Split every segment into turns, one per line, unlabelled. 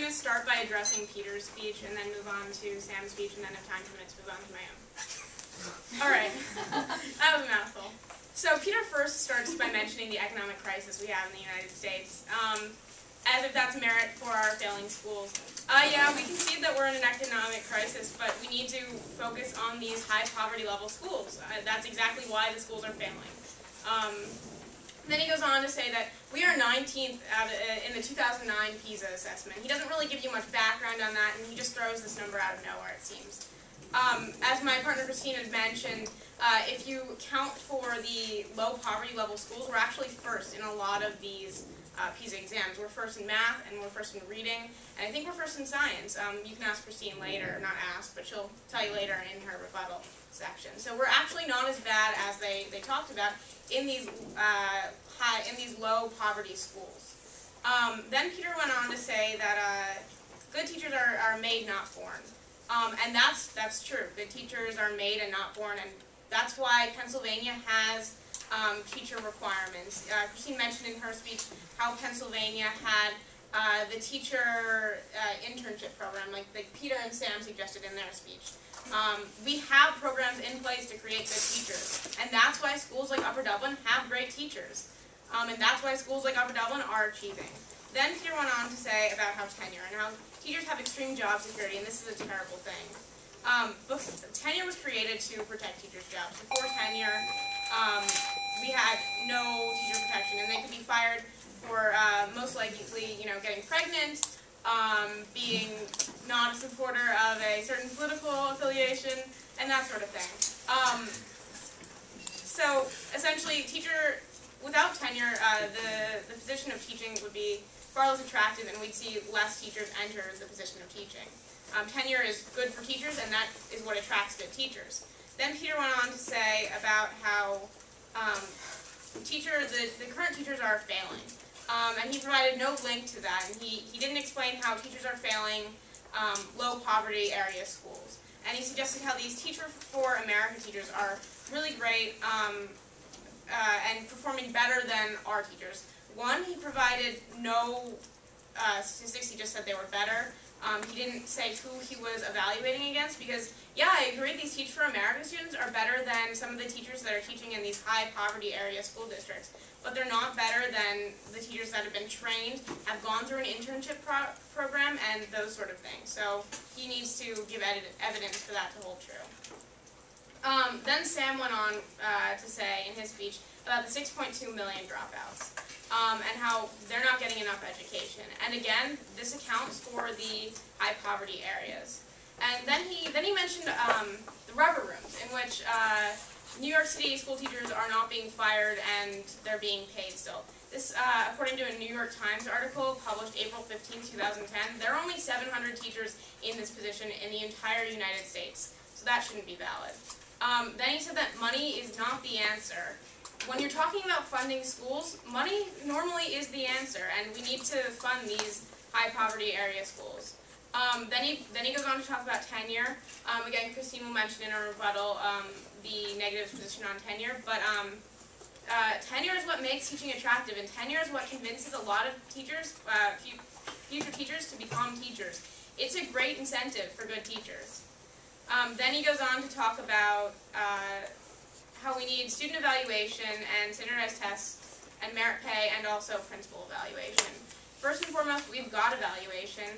going to start by addressing Peter's speech and then move on to Sam's speech and then if time permits move on to my own. Alright, that was a mouthful. So Peter first starts by mentioning the economic crisis we have in the United States, as if that's merit for our failing schools. Yeah, we can see that we're in an economic crisis, but we need to focus on these high poverty level schools. That's exactly why the schools are failing. Then he goes on to say that we are 19th in the 2009 PISA assessment. He doesn't really give you much background on that, and he just throws this number out of nowhere, it seems. As my partner Christine had mentioned, if you count for the low poverty level schools, we're actually first in a lot of these PISA exams. We're first in math, and we're first in reading, and I think we're first in science. You can ask Christine later, not ask, but she'll tell you later in her rebuttal section. So we're actually not as bad as they talked about in these low poverty schools. Then Peter went on to say that good teachers are made, not born. And that's true. Good teachers are made and not born, and that's why Pennsylvania has teacher requirements. Christine mentioned in her speech how Pennsylvania had the teacher internship program, like Peter and Sam suggested in their speech. We have programs in place to create good teachers, and that's why schools like Upper Dublin have great teachers, and that's why schools like Upper Dublin are achieving. Then Peter went on to say about how tenure, and how teachers have extreme job security, and this is a terrible thing. Tenure was created to protect teachers' jobs. Before tenure, we had no teacher protection, and they could be fired for most likely, getting pregnant, being not a supporter of a certain political affiliation, and that sort of thing. So essentially, without tenure, the position of teaching would be far less attractive, and we'd see less teachers enter the position of teaching. Tenure is good for teachers, and that is what attracts good teachers. Then Peter went on to say about how the current teachers are failing. And he provided no link to that, and he didn't explain how teachers are failing low poverty area schools. And he suggested how these Teach for America teachers are really great and performing better than our teachers. One, he provided no statistics, he just said they were better. He didn't say who he was evaluating against, because, yeah, I agree, these Teach for America students are better than some of the teachers that are teaching in these high poverty area school districts. But they're not better than the teachers that have been trained, have gone through an internship program, and those sort of things. So he needs to give evidence for that to hold true. Then Sam went on to say in his speech about the 6.2 million dropouts, and how they're not getting enough education. And again, this accounts for the high poverty areas. And then he mentioned the rubber rooms, in which New York City school teachers are not being fired and they're being paid still. This, according to a New York Times article published April 15, 2010, there are only 700 teachers in this position in the entire United States, so that shouldn't be valid. Then he said that money is not the answer. When you're talking about funding schools, money normally is the answer, and we need to fund these high poverty area schools. Then he goes on to talk about tenure. Again, Christine will mention in her rebuttal the negative position on tenure, but tenure is what makes teaching attractive, and tenure is what convinces a lot of teachers, future teachers, to become teachers. It's a great incentive for good teachers. Then he goes on to talk about how we need student evaluation and standardized tests and merit pay and also principal evaluation. First and foremost, we've got evaluation,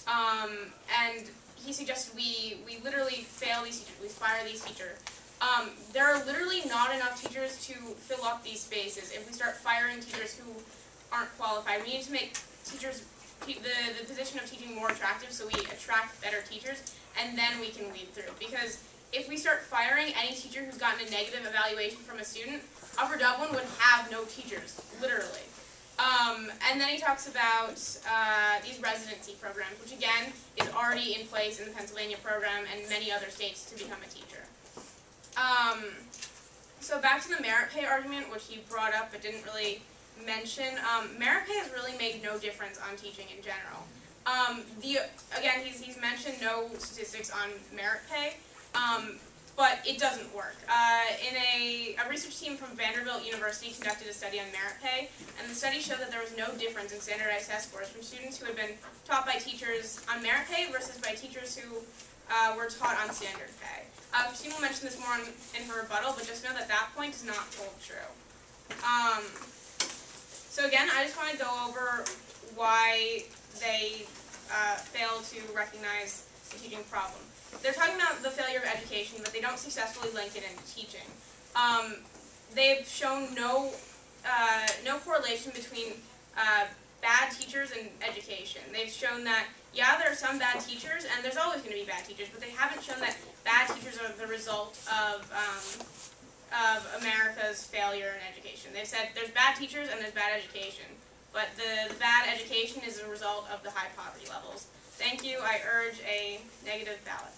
and he suggested we literally fail these teachers, we fire these teachers. There are literally not enough teachers to fill up these spaces. If we start firing teachers who aren't qualified, we need to make teachers, the position of teaching more attractive so we attract better teachers, and then we can weed through. Because if we start firing any teacher who's gotten a negative evaluation from a student, Upper Dublin would have no teachers, literally. And then he talks about these residency programs, which again is already in place in the Pennsylvania program and many other states to become a teacher. So back to the merit pay argument, which he brought up but didn't really mention. Merit pay has really made no difference on teaching in general. Again, he's mentioned no statistics on merit pay, but it doesn't work. A research team from Vanderbilt University conducted a study on merit pay, and the study showed that there was no difference in standardized test scores from students who had been taught by teachers on merit pay versus by teachers who were taught on standard pay. Christine will mention this more in her rebuttal, but just know that that point does not hold true. So again, I just want to go over why they fail to recognize the teaching problem. They're talking about the failure of education, but they don't successfully link it into teaching. They've shown no correlation between bad teachers and education. They've shown that, yeah, there are some bad teachers, and there's always going to be bad teachers, but they haven't shown that bad teachers are the result of America's failure in education. They've said there's bad teachers and there's bad education, but the bad education is a result of the high poverty levels. Thank you. I urge a negative ballot.